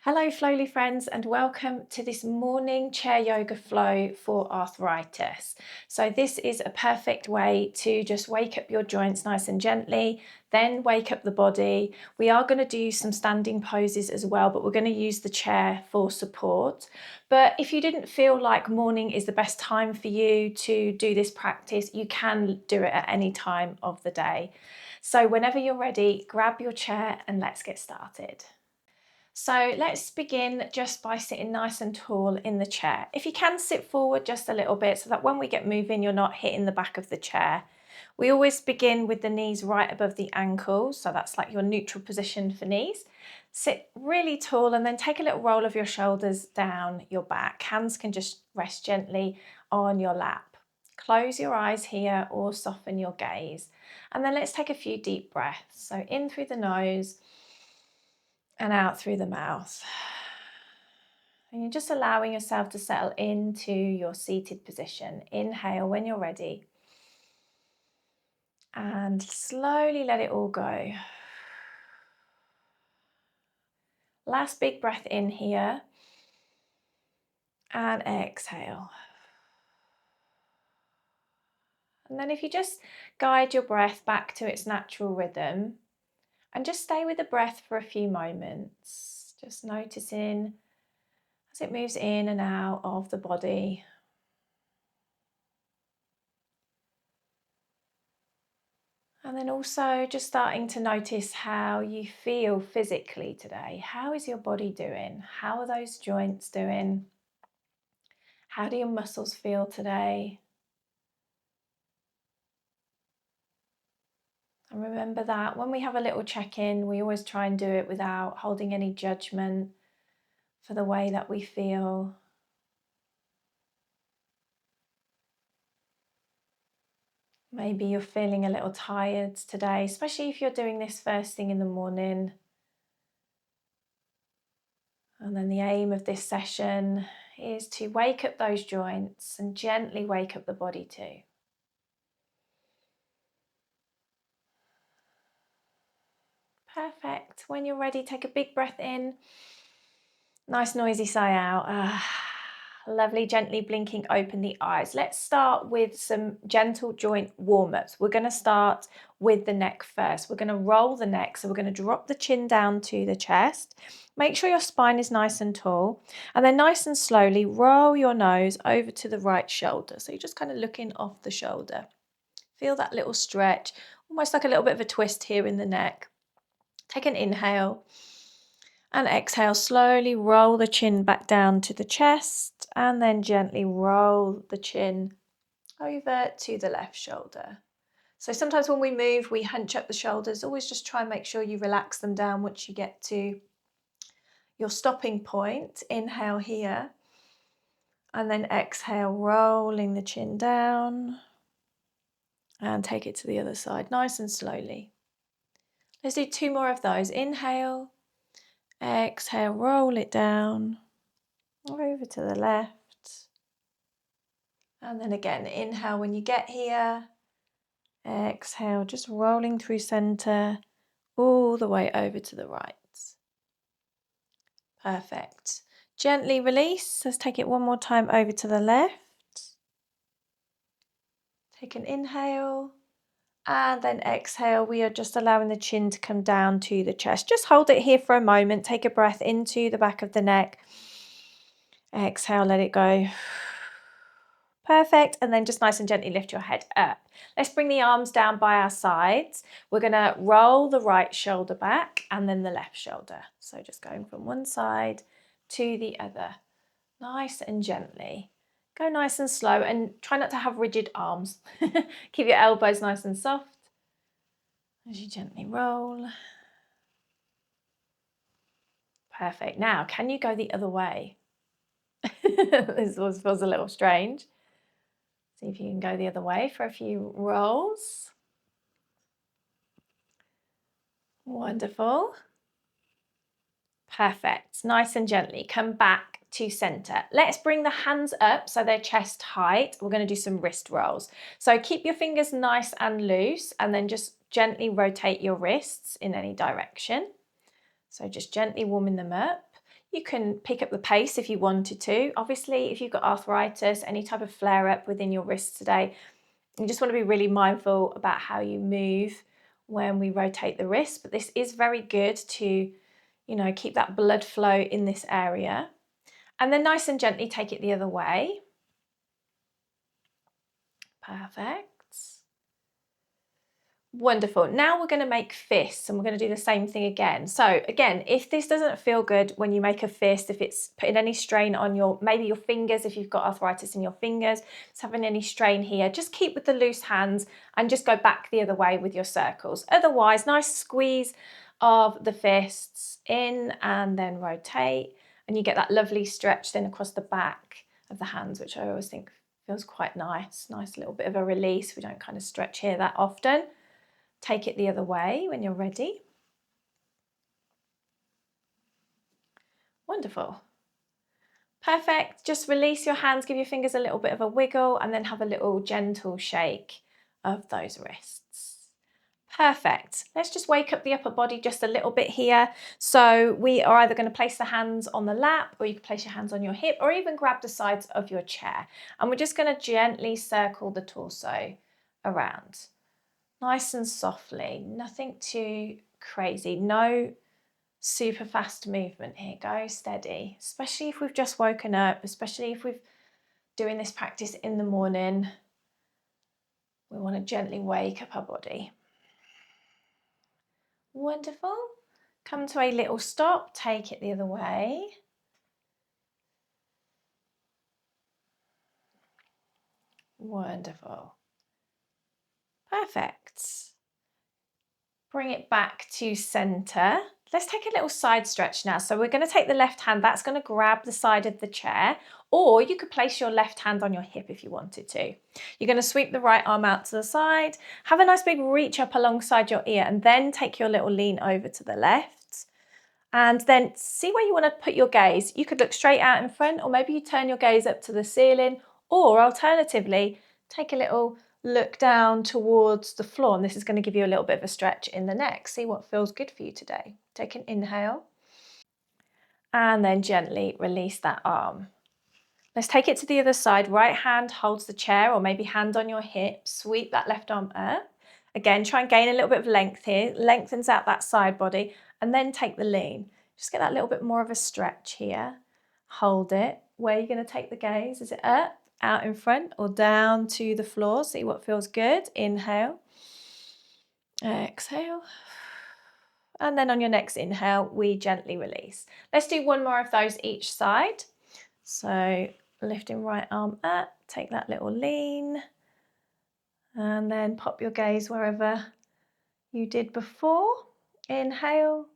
Hello Flowly friends, and welcome to this morning chair yoga flow for arthritis. So this is a perfect way to just wake up your joints nice and gently, then wake up the body. We are going to do some standing poses as well, but we're going to use the chair for support. But if you didn't feel like morning is the best time for you to do this practice, you can do it at any time of the day. So whenever you're ready, grab your chair and let's get started. So let's begin just by sitting nice and tall in the chair. If you can, sit forward just a little bit so that when we get moving, you're not hitting the back of the chair. We always begin with the knees right above the ankles, so that's like your neutral position for knees. Sit really tall and then take a little roll of your shoulders down your back. Hands can just rest gently on your lap. Close your eyes here or soften your gaze. And then let's take a few deep breaths. So in through the nose and out through the mouth. And you're just allowing yourself to settle into your seated position. Inhale when you're ready. And slowly let it all go. Last big breath in here. And exhale. And then if you just guide your breath back to its natural rhythm and just stay with the breath for a few moments. Just noticing as it moves in and out of the body. And then also just starting to notice how you feel physically today. How is your body doing? How are those joints doing? How do your muscles feel today? And remember that when we have a little check-in, we always try and do it without holding any judgment for the way that we feel. Maybe you're feeling a little tired today, especially if you're doing this first thing in the morning. And then the aim of this session is to wake up those joints and gently wake up the body too. Perfect. When you're ready, take a big breath in. Nice noisy sigh out. Lovely, gently blinking open the eyes. Let's start with some gentle joint warm-ups. We're going to start with the neck first. We're going to roll the neck. So we're going to drop the chin down to the chest. Make sure your spine is nice and tall. And then nice and slowly roll your nose over to the right shoulder. So you're just kind of looking off the shoulder. Feel that little stretch, almost like a little bit of a twist here in the neck. Take an inhale and exhale. Slowly roll the chin back down to the chest and then gently roll the chin over to the left shoulder. So sometimes when we move, we hunch up the shoulders. Always just try and make sure you relax them down once you get to your stopping point. Inhale here and then exhale, rolling the chin down and take it to the other side nice and slowly. Let's do 2 more of those. Inhale, exhale, roll it down, over to the left. And then again, inhale when you get here. Exhale, just rolling through center, all the way over to the right. Perfect. Gently release. Let's take it one more time over to the left. Take an inhale. And then exhale, we are just allowing the chin to come down to the chest. Just hold it here for a moment. Take a breath into the back of the neck. Exhale, let it go. Perfect. And then just nice and gently lift your head up. Let's bring the arms down by our sides. We're going to roll the right shoulder back and then the left shoulder. So just going from one side to the other. Nice and gently. Go nice and slow and try not to have rigid arms. Keep your elbows nice and soft as you gently roll. Perfect. Now, can you go the other way? This was a little strange. See if you can go the other way for a few rolls. Wonderful. Perfect. Nice and gently come back to center. Let's bring the hands up so they're chest height. We're going to do some wrist rolls. So keep your fingers nice and loose and then just gently rotate your wrists in any direction. So just gently warming them up. You can pick up the pace if you wanted to. Obviously, if you've got arthritis, any type of flare-up within your wrist today, you just want to be really mindful about how you move when we rotate the wrist. But this is very good to, keep that blood flow in this area. And then nice and gently take it the other way. Perfect. Wonderful. Now we're going to make fists, and we're going to do the same thing again. So again, if this doesn't feel good when you make a fist, if it's putting any strain on maybe your fingers, if you've got arthritis in your fingers, it's having any strain here, just keep with the loose hands and just go back the other way with your circles. Otherwise, nice squeeze of the fists in and then rotate, and you get that lovely stretch then across the back of the hands, which I always think feels quite nice. Nice little bit of a release. We don't kind of stretch here that often. Take it the other way when you're ready. Wonderful. Perfect. Just release your hands, give your fingers a little bit of a wiggle, and then have a little gentle shake of those wrists. Perfect. Let's just wake up the upper body just a little bit here. So we are either going to place the hands on the lap, or you can place your hands on your hip, or even grab the sides of your chair. And we're just going to gently circle the torso around. Nice and softly, nothing too crazy, no super fast movement here. Go steady, especially if we've just woken up, especially if we're doing this practice in the morning. We want to gently wake up our body. Wonderful. Come to a little stop, take it the other way. Wonderful. Perfect. Bring it back to center. Let's take a little side stretch now. So we're going to take the left hand, that's going to grab the side of the chair, or you could place your left hand on your hip if you wanted to. You're going to sweep the right arm out to the side, have a nice big reach up alongside your ear, and then take your little lean over to the left. And then see where you want to put your gaze. You could look straight out in front, or maybe you turn your gaze up to the ceiling, or alternatively, take a little look down towards the floor, and this is going to give you a little bit of a stretch in the neck. See what feels good for you today. Take an inhale, and then gently release that arm. Let's take it to the other side. Right hand holds the chair, or maybe hand on your hip. Sweep that left arm up. Again, try and gain a little bit of length here. Lengthens out that side body, and then take the lean. Just get that little bit more of a stretch here. Hold it. Where are you going to take the gaze? Is it up, out in front, or down to the floor? See what feels good. Inhale. Exhale. And then on your next inhale, we gently release. Let's do one more of those each side. So lifting right arm up, take that little lean, and then pop your gaze wherever you did before. Inhale.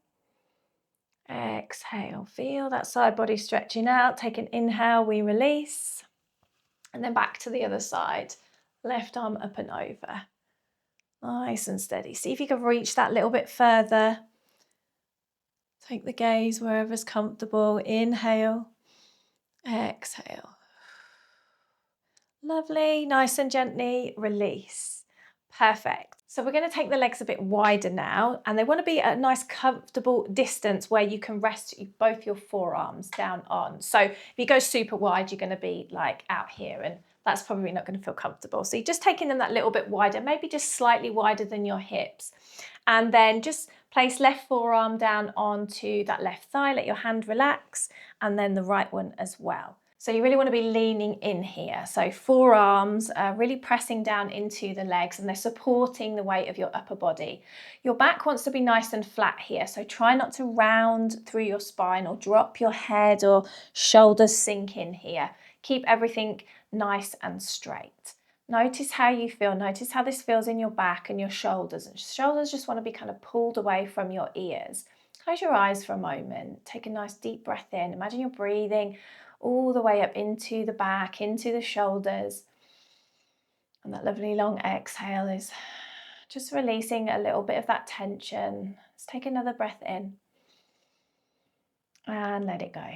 Exhale. Feel that side body stretching out. Take an inhale, we release. And then back to the other side. Left arm up and over. Nice and steady. See if you can reach that little bit further. Take the gaze wherever's comfortable. Inhale. Exhale. Lovely. Nice and gently release. Perfect. So we're going to take the legs a bit wider now, and they want to be at a nice comfortable distance where you can rest both your forearms down on. So if you go super wide, you're going to be like out here, and that's probably not going to feel comfortable. So you're just taking them that little bit wider, maybe just slightly wider than your hips. And then just place left forearm down onto that left thigh, let your hand relax, and then the right one as well. So you really want to be leaning in here. So forearms are really pressing down into the legs, and they're supporting the weight of your upper body. Your back wants to be nice and flat here. So try not to round through your spine or drop your head or shoulders sink in here. Keep everything nice and straight. Notice how you feel. Notice how this feels in your back and your shoulders. And shoulders just want to be kind of pulled away from your ears. Close your eyes for a moment. Take a nice deep breath in. Imagine you're breathing all the way up into the back, into the shoulders. And that lovely long exhale is just releasing a little bit of that tension. Let's take another breath in and let it go.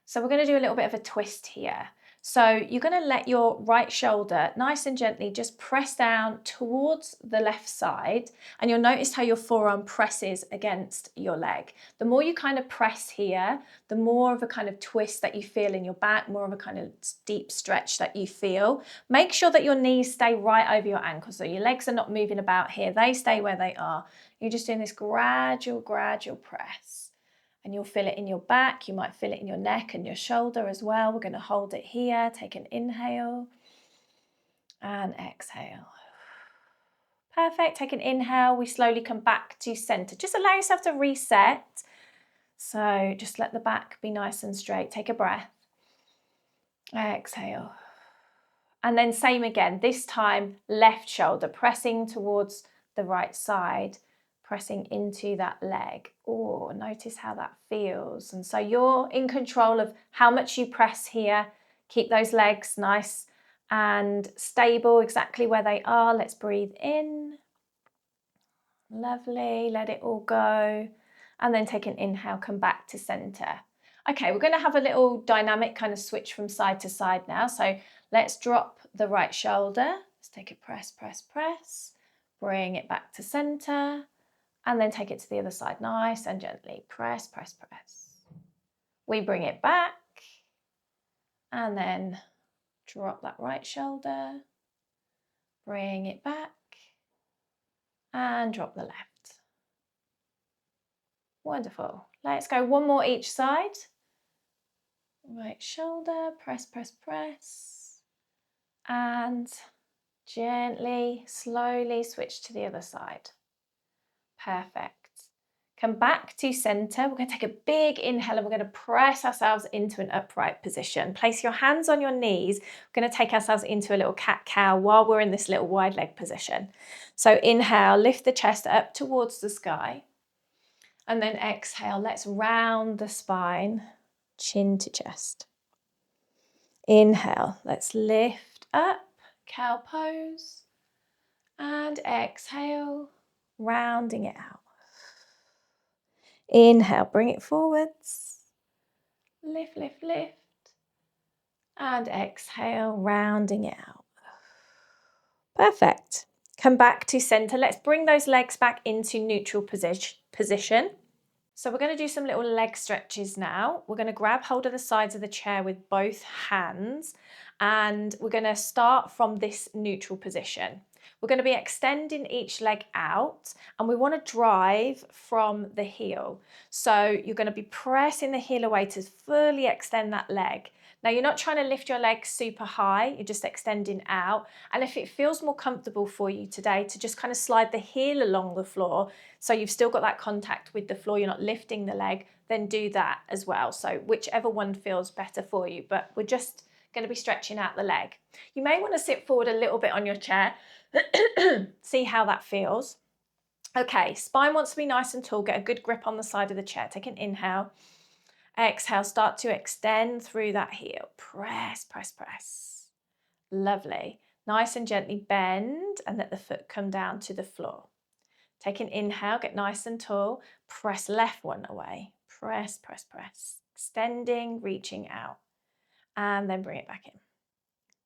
So we're going to do a little bit of a twist here. So you're going to let your right shoulder nice and gently just press down towards the left side, and you'll notice how your forearm presses against your leg. The more you kind of press here, the more of a kind of twist that you feel in your back, more of a kind of deep stretch that you feel. Make sure that your knees stay right over your ankles, so your legs are not moving about here. They stay where they are. You're just doing this gradual press. And you'll feel it in your back, you might feel it in your neck and your shoulder as well. We're going to hold it here, take an inhale and exhale. Perfect, take an inhale, we slowly come back to center. Just allow yourself to reset. So just let the back be nice and straight. Take a breath. Exhale. And then same again, this time left shoulder pressing towards the right side, pressing into that leg. Oh, notice how that feels. And so you're in control of how much you press here. Keep those legs nice and stable, exactly where they are. Let's breathe in. Lovely, let it all go. And then take an inhale, come back to center. Okay, we're going to have a little dynamic kind of switch from side to side now. So let's drop the right shoulder. Let's take a press. Bring it back to center. And then take it to the other side, nice and gently. Press. We bring it back. And then drop that right shoulder. Bring it back. And drop the left. Wonderful. Let's go one more each side. Right shoulder, press. And gently, slowly switch to the other side. Perfect. Come back to center. We're going to take a big inhale and we're going to press ourselves into an upright position. Place your hands on your knees. We're going to take ourselves into a little cat-cow while we're in this little wide leg position. So inhale, lift the chest up towards the sky. And then exhale, let's round the spine, chin to chest. Inhale, let's lift up, cow pose. And exhale, rounding it out. Inhale, bring it forwards. Lift. And exhale, rounding it out. Perfect. Come back to center. Let's bring those legs back into neutral position. So we're going to do some little leg stretches now. We're going to grab hold of the sides of the chair with both hands, and we're going to start from this neutral position. We're going to be extending each leg out, and we want to drive from the heel. So you're going to be pressing the heel away to fully extend that leg. Now you're not trying to lift your legs super high, you're just extending out. And if it feels more comfortable for you today to just kind of slide the heel along the floor, so you've still got that contact with the floor, you're not lifting the leg, then do that as well. So whichever one feels better for you, but we're just going to be stretching out the leg. You may want to sit forward a little bit on your chair, see how that feels. Okay, spine wants to be nice and tall, get a good grip on the side of the chair. Take an inhale. Exhale, start to extend through that heel. Press. Lovely. Nice and gently bend and let the foot come down to the floor. Take an inhale, get nice and tall. Press left one away. Press. Extending, reaching out. And then bring it back in.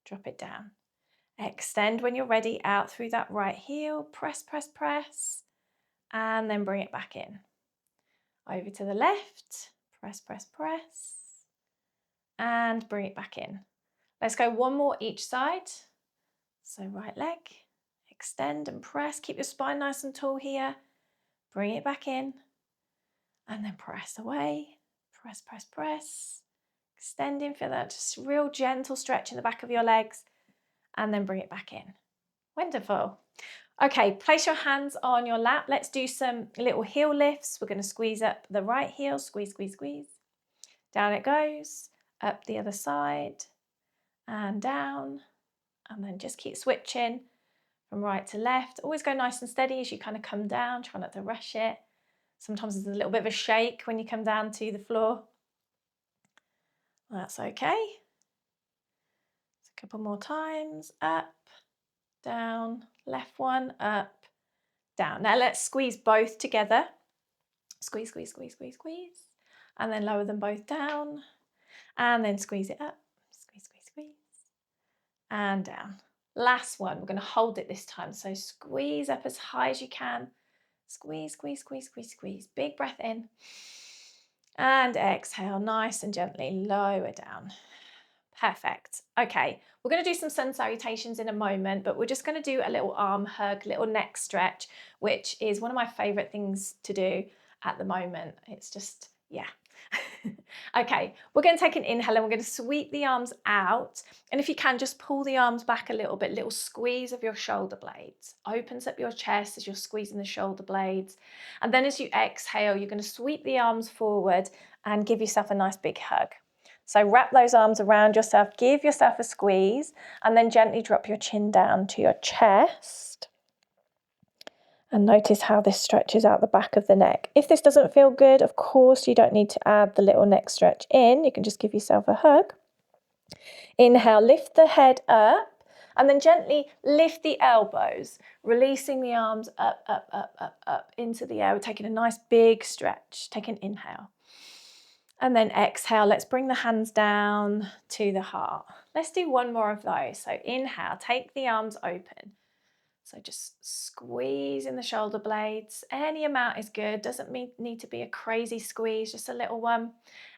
Drop it down. Extend when you're ready out through that right heel. Press. And then bring it back in. Over to the left. Press. And bring it back in. Let's go one more each side. So right leg, extend and press. Keep your spine nice and tall here. Bring it back in. And then press away. Press. Extending, feel that just real gentle stretch in the back of your legs. And then bring it back in. Wonderful. Okay, place your hands on your lap. Let's do some little heel lifts. We're going to squeeze up the right heel. Squeeze. Down it goes. Up the other side. And down. And then just keep switching from right to left. Always go nice and steady as you kind of come down. Try not to rush it. Sometimes there's a little bit of a shake when you come down to the floor. That's okay. A couple more times. Up, down, left one, up, down. Now let's squeeze both together. Squeeze. And then lower them both down. And then squeeze it up. Squeeze. and down. Last one, we're going to hold it this time. So squeeze up as high as you can. Squeeze, squeeze, squeeze, squeeze, squeeze. Big breath in. And exhale, nice and gently lower down. Perfect. Okay, we're going to do some sun salutations in a moment, but we're just going to do a little arm hug, little neck stretch, which is one of my favorite things to do at the moment. It's just, yeah. Okay, we're going to take an inhale and we're going to sweep the arms out. And if you can, just pull the arms back a little bit, little squeeze of your shoulder blades. Opens up your chest as you're squeezing the shoulder blades. And then as you exhale, you're going to sweep the arms forward and give yourself a nice big hug. So wrap those arms around yourself, give yourself a squeeze, and then gently drop your chin down to your chest. And notice how this stretches out the back of the neck. If this doesn't feel good, of course, you don't need to add the little neck stretch in. You can just give yourself a hug. Inhale, lift the head up, and then gently lift the elbows, releasing the arms up, up, up, up, up into the air. We're taking a nice big stretch. Take an inhale. And then exhale, let's bring the hands down to the heart. Let's do one more of those. So inhale, take the arms open. So just squeeze in the shoulder blades. Any amount is good. Doesn't need to be a crazy squeeze, just a little one.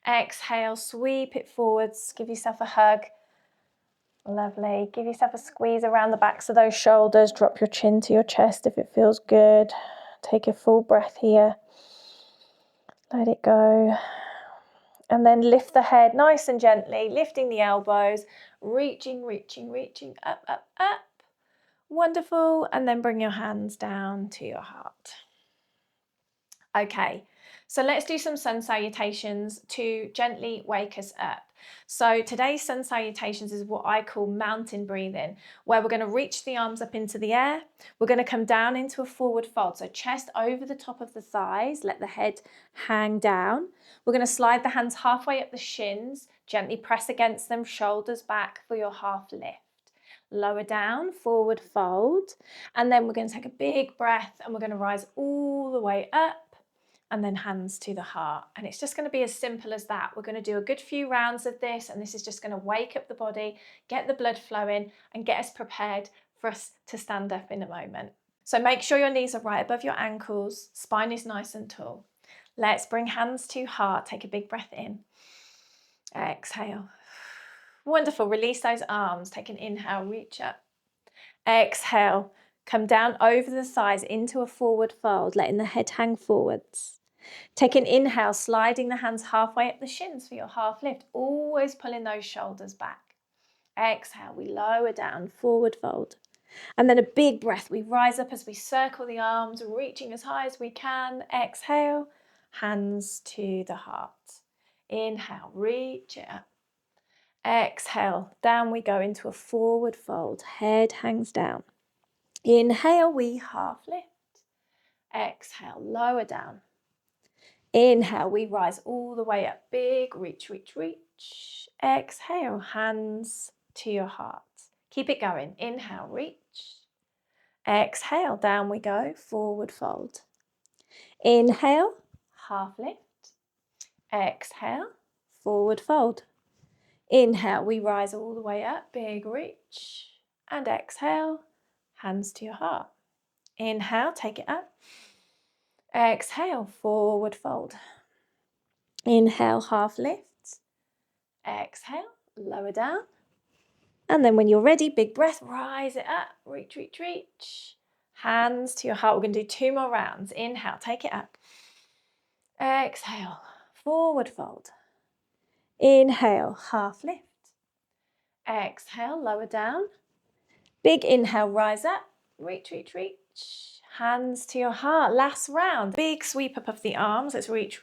Exhale, sweep it forwards. Give yourself a hug. Lovely. Give yourself a squeeze around the backs of those shoulders. Drop your chin to your chest if it feels good. Take a full breath here. Let it go. And then lift the head nice and gently, lifting the elbows, reaching, reaching, reaching, up, up, up. Wonderful. And then bring your hands down to your heart. Okay, so let's do some sun salutations to gently wake us up. So today's sun salutations is what I call mountain breathing, where we're going to reach the arms up into the air. We're going to come down into a forward fold. So chest over the top of the thighs, let the head hang down. We're going to slide the hands halfway up the shins, gently press against them, shoulders back for your half lift. Lower down, forward fold. And then we're going to take a big breath and we're going to rise all the way up. And then hands to the heart. And it's just going to be as simple as that. We're going to do a good few rounds of this, and this is just going to wake up the body, get the blood flowing, and get us prepared for us to stand up in a moment. So make sure your knees are right above your ankles, spine is nice and tall. Let's bring hands to heart. Take a big breath in. Exhale. Wonderful. Release those arms. Take an inhale, reach up. Exhale. Come down over the thighs into a forward fold, letting the head hang forwards. Take an inhale, sliding the hands halfway up the shins for your half lift, always pulling those shoulders back. Exhale, we lower down, forward fold. And then a big breath, we rise up as we circle the arms, reaching as high as we can. Exhale, hands to the heart. Inhale, reach it up. Exhale, down we go into a forward fold, head hangs down. Inhale, we half lift. Exhale, lower down. Inhale, we rise all the way up. Big reach, reach, reach. Exhale, hands to your heart. Keep it going. Inhale, reach. Exhale, down we go. Forward fold. Inhale, half lift. Exhale, forward fold. Inhale, we rise all the way up. Big reach. And exhale, hands to your heart. Inhale, take it up. Exhale, forward fold. Inhale, half lift. Exhale, lower down. And then when you're ready, big breath, rise it up. Reach, reach, reach. Hands to your heart. We're going to do 2 more rounds. Inhale, take it up. Exhale, forward fold. Inhale, half lift. Exhale, lower down. Big inhale, rise up. Reach, reach, reach. Hands to your heart. Last round. Big sweep up of the arms. Let's reach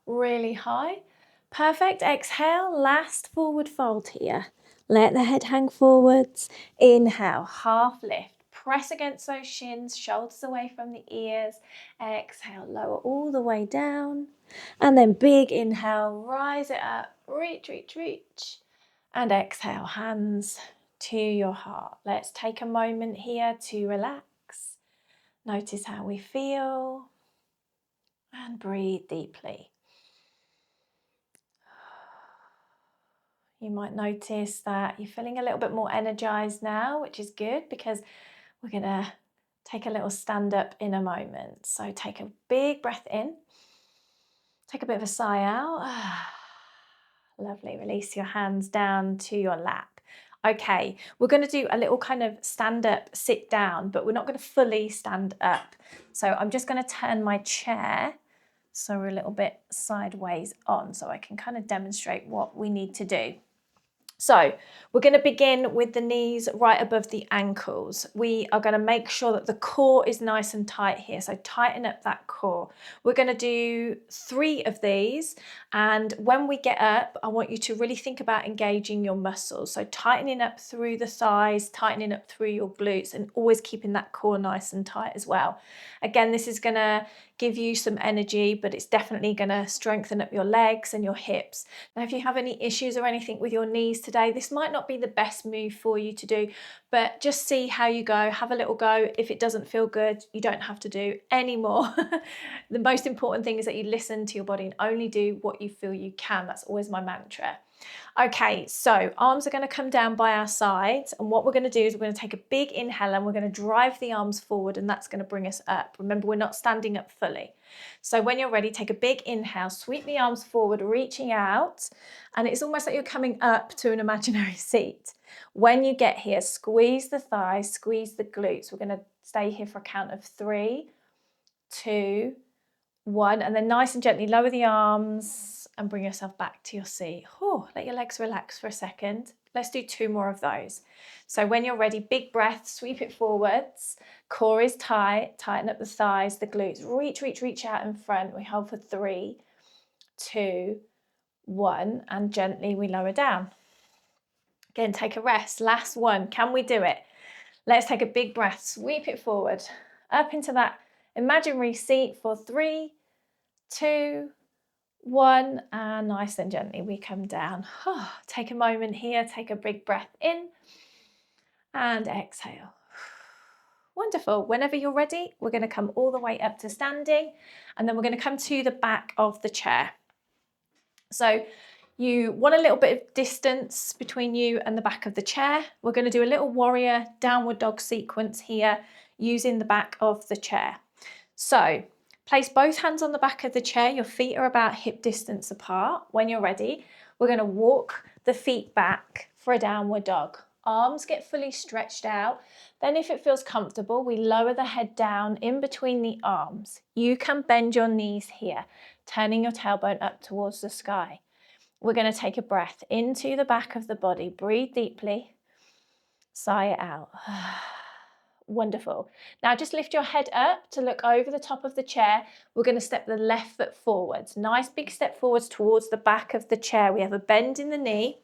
really high. Perfect. Exhale, last forward fold here. Let the head hang forwards. Inhale, half lift. Press against those shins, shoulders away from the ears. Exhale, lower all the way down. And then big inhale, rise it up. Reach, reach, reach. And exhale, hands to your heart. Let's take a moment here to relax. Notice how we feel. And breathe deeply. You might notice that you're feeling a little bit more energized now, which is good because we're going to take a little stand up in a moment. So take a big breath in, take a bit of a sigh out. Lovely. Release your hands down to your lap. Okay, we're going to do a little kind of stand up, sit down, but we're not going to fully stand up. So I'm just going to turn my chair so we're a little bit sideways on so I can kind of demonstrate what we need to do. So we're going to begin with the knees right above the ankles. We are going to make sure that the core is nice and tight here. So tighten up that core. We're going to do 3 of these. And when we get up, I want you to really think about engaging your muscles. So tightening up through the thighs, tightening up through your glutes, and always keeping that core nice and tight as well. Again, this is going to give you some energy, but it's definitely going to strengthen up your legs and your hips. Now, if you have any issues or anything with your knees today, this might not be the best move for you to do, but just see how you go, have a little go. If it doesn't feel good, you don't have to do any more. The most important thing is that you listen to your body and only do what you feel you can. That's always my mantra. Okay, so arms are going to come down by our sides, and what we're going to do is we're going to take a big inhale and we're going to drive the arms forward, and that's going to bring us up. Remember, we're not standing up fully. So when you're ready, take a big inhale, sweep the arms forward, reaching out, and it's almost like you're coming up to an imaginary seat. When you get here, squeeze the thighs, squeeze the glutes. We're going to stay here for a count of 3, 2, 1, and then nice and gently lower the arms and bring yourself back to your seat. Let your legs relax for a second. Let's do 2 more of those. So when you're ready, big breath, sweep it forwards. Core is tight, tighten up the thighs, the glutes. Reach out in front. We hold for 3, 2, 1, and gently we lower down. Again, take a rest. Last one. Can we do it? Let's take a big breath, sweep it forward, up into that imaginary seat for 3, 2, 1, and nice and gently we come down. Take a moment here, take a big breath in and exhale. Wonderful. Whenever you're ready, we're going to come all the way up to standing, and then we're going to come to the back of the chair. So you want a little bit of distance between you and the back of the chair. We're going to do a little warrior downward dog sequence here using the back of the chair. So place both hands on the back of the chair. Your feet are about hip distance apart. When you're ready, we're going to walk the feet back for a downward dog. Arms get fully stretched out. Then if it feels comfortable, we lower the head down in between the arms. You can bend your knees here, turning your tailbone up towards the sky. We're going to take a breath into the back of the body. Breathe deeply. Sigh it out. Wonderful. Now just lift your head up to look over the top of the chair. We're going to step the left foot forwards. Nice big step forwards towards the back of the chair. We have a bend in the knee.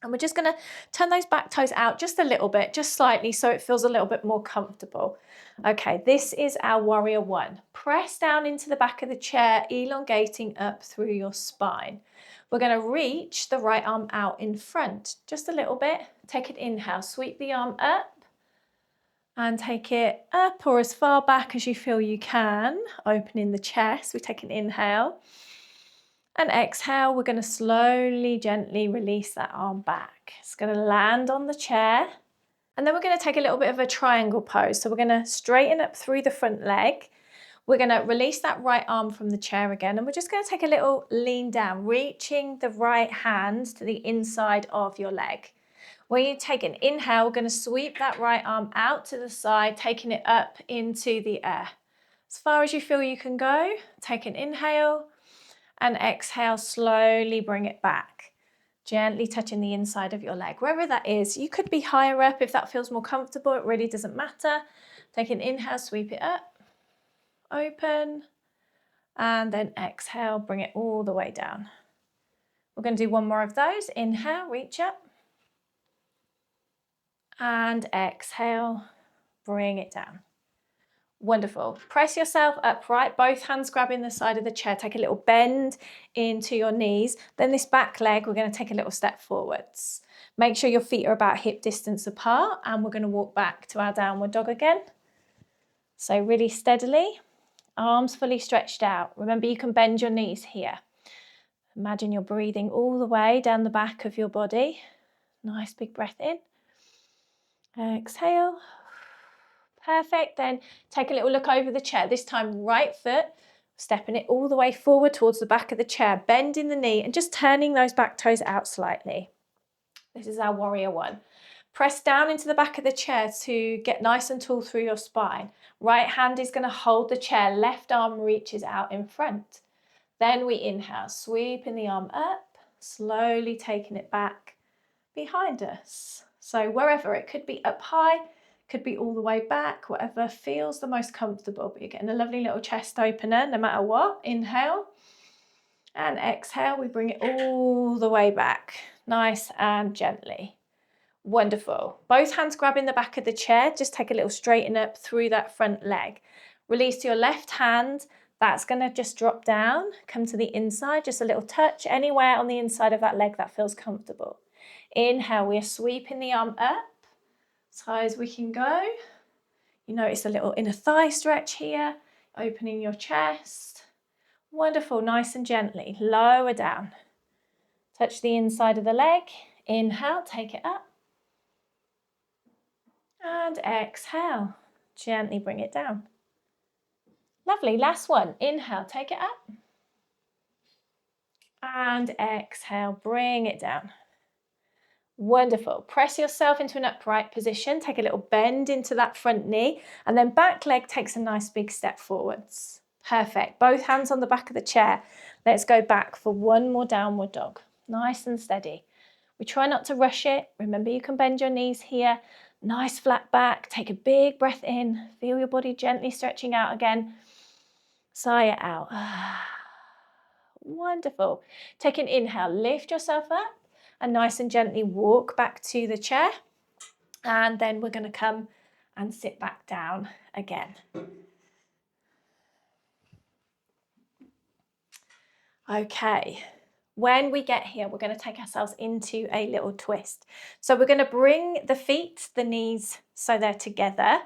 And we're just going to turn those back toes out just a little bit, just slightly, so it feels a little bit more comfortable. Okay, this is our warrior 1. Press down into the back of the chair, elongating up through your spine. We're going to reach the right arm out in front, just a little bit. Take an inhale, sweep the arm up and take it up or as far back as you feel you can, opening the chest. We take an inhale. And exhale, we're going to slowly, gently release that arm back. It's going to land on the chair. And then we're going to take a little bit of a triangle pose. So we're going to straighten up through the front leg. We're going to release that right arm from the chair again. And we're just going to take a little lean down, reaching the right hand to the inside of your leg. When you take an inhale, we're going to sweep that right arm out to the side, taking it up into the air. As far as you feel you can go, take an inhale. And exhale, slowly bring it back, gently touching the inside of your leg, wherever that is. You could be higher up if that feels more comfortable. It really doesn't matter. Take an inhale, sweep it up, open, and then exhale, bring it all the way down. We're going to do 1 more of those. Inhale, reach up, and exhale, bring it down. Wonderful. Press yourself upright, both hands grabbing the side of the chair. Take a little bend into your knees. Then this back leg, we're going to take a little step forwards. Make sure your feet are about hip distance apart, and we're going to walk back to our downward dog again. So really steadily, arms fully stretched out. Remember, you can bend your knees here. Imagine you're breathing all the way down the back of your body. Nice big breath in. Exhale. Perfect. Then take a little look over the chair. This time, right foot, stepping it all the way forward towards the back of the chair, bending the knee and just turning those back toes out slightly. This is our warrior one. Press down into the back of the chair to get nice and tall through your spine. Right hand is going to hold the chair, left arm reaches out in front. Then we inhale, sweeping the arm up, slowly taking it back behind us. So wherever, it could be up high, could be all the way back, whatever feels the most comfortable, but you're getting a lovely little chest opener no matter what. Inhale and exhale, we bring it all the way back, nice and gently. Wonderful. Both hands grabbing the back of the chair, just take a little straighten up through that front leg. Release to your left hand, that's going to just drop down, come to the inside, just a little touch anywhere on the inside of that leg that feels comfortable. Inhale, we are sweeping the arm up as high as we can go. You notice a little inner thigh stretch here, opening your chest. Wonderful, nice and gently, lower down. Touch the inside of the leg. Inhale, take it up. And exhale, gently bring it down. Lovely, last one. Inhale, take it up. And exhale, bring it down. Wonderful. Press yourself into an upright position. Take a little bend into that front knee, and then back leg takes a nice big step forwards. Perfect. Both hands on the back of the chair. Let's go back for one more downward dog. Nice and steady. We try not to rush it. Remember, you can bend your knees here. Nice flat back. Take a big breath in. Feel your body gently stretching out again. Sigh it out. Wonderful. Take an inhale. Lift yourself up and nice and gently walk back to the chair. And then we're going to come and sit back down again. Okay. When we get here, we're going to take ourselves into a little twist. So we're going to bring the feet, the knees, so they're together.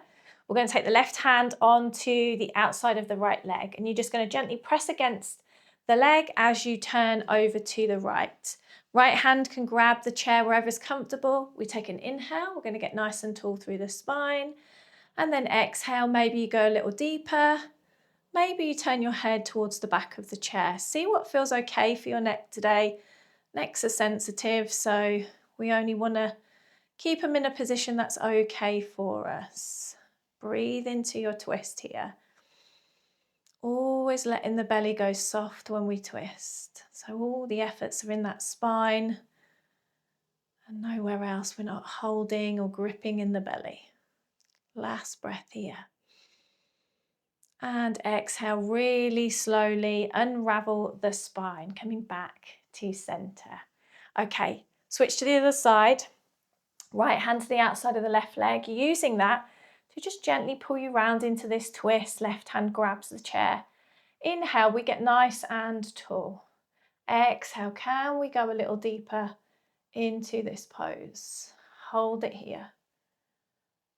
We're going to take the left hand onto the outside of the right leg, and you're just going to gently press against the leg as you turn over to the right. Right hand can grab the chair wherever's comfortable. We take an inhale. We're going to get nice and tall through the spine. And then exhale, maybe you go a little deeper. Maybe you turn your head towards the back of the chair. See what feels okay for your neck today. Necks are sensitive, so we only want to keep them in a position that's okay for us. Breathe into your twist here. Always letting the belly go soft when we twist. So all the efforts are in that spine and nowhere else. We're not holding or gripping in the belly. Last breath here. And exhale, really slowly unravel the spine, coming back to center. Okay, switch to the other side. Right hand to the outside of the left leg, using that to just gently pull you round into this twist. Left hand grabs the chair. Inhale, we get nice and tall. Exhale, can we go a little deeper into this pose? Hold it here.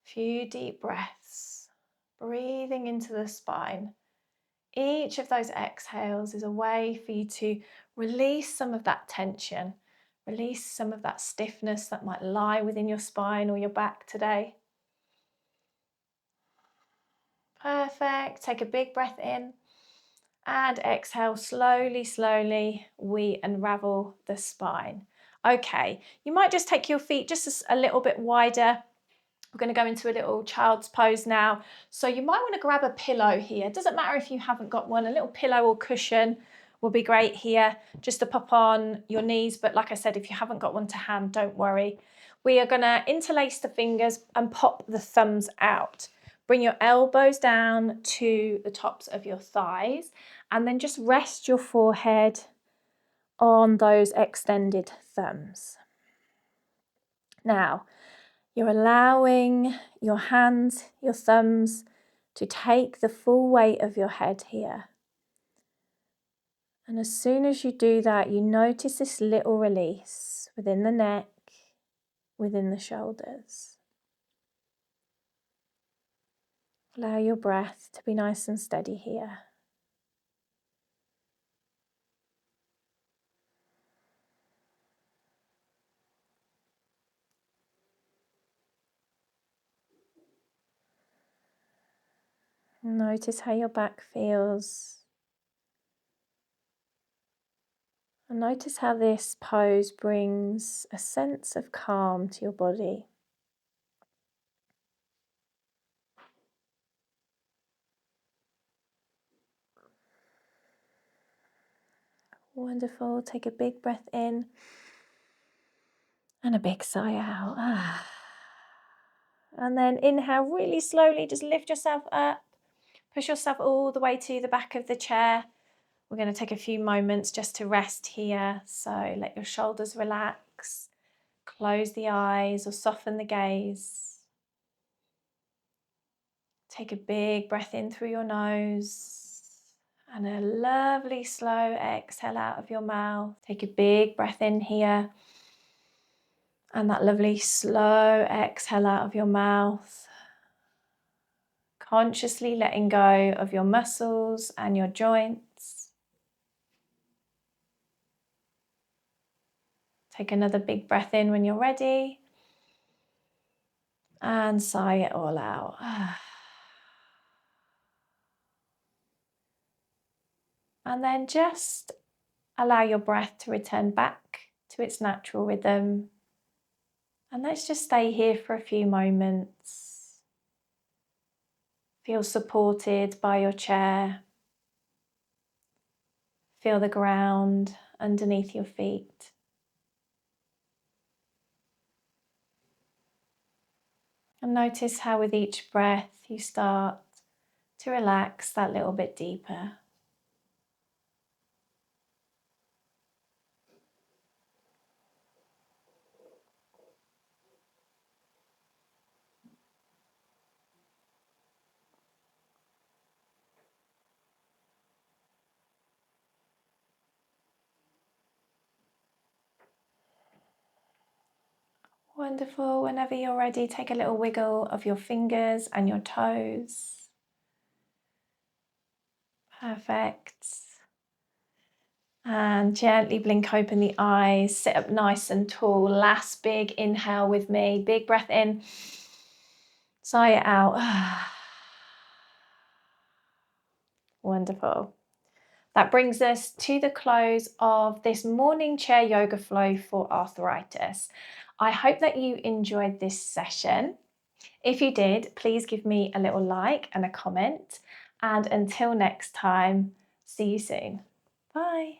Few deep breaths. Breathing into the spine. Each of those exhales is a way for you to release some of that tension, release some of that stiffness that might lie within your spine or your back today. Perfect. Take a big breath in and exhale. Slowly, slowly, we unravel the spine. Okay, you might just take your feet just a little bit wider. We're going to go into a little child's pose now. So you might want to grab a pillow here. It doesn't matter if you haven't got one. A little pillow or cushion will be great here just to pop on your knees. But like I said, if you haven't got one to hand, don't worry. We are going to interlace the fingers and pop the thumbs out. Bring your elbows down to the tops of your thighs and then just rest your forehead on those extended thumbs. Now, you're allowing your hands, your thumbs, to take the full weight of your head here. And as soon as you do that, you notice this little release within the neck, within the shoulders. Allow your breath to be nice and steady here. Notice how your back feels. And notice how this pose brings a sense of calm to your body. Wonderful. Take a big breath in and a big sigh out. And then inhale really slowly, just lift yourself up, push yourself all the way to the back of the chair. We're going to take a few moments just to rest here. So let your shoulders relax, close the eyes or soften the gaze. Take a big breath in through your nose and a lovely slow exhale out of your mouth. Take a big breath in here and that lovely slow exhale out of your mouth. Consciously letting go of your muscles and your joints. Take another big breath in when you're ready and sigh it all out. And then just allow your breath to return back to its natural rhythm. And let's just stay here for a few moments. Feel supported by your chair. Feel the ground underneath your feet. And notice how with each breath you start to relax that little bit deeper. Wonderful. Whenever you're ready, take a little wiggle of your fingers and your toes. Perfect. And gently blink open the eyes, sit up nice and tall. Last big inhale with me. Big breath in, sigh it out. Wonderful. That brings us to the close of this morning chair yoga flow for arthritis. I hope that you enjoyed this session. If you did, please give me a little like and a comment. And until next time, see you soon. Bye.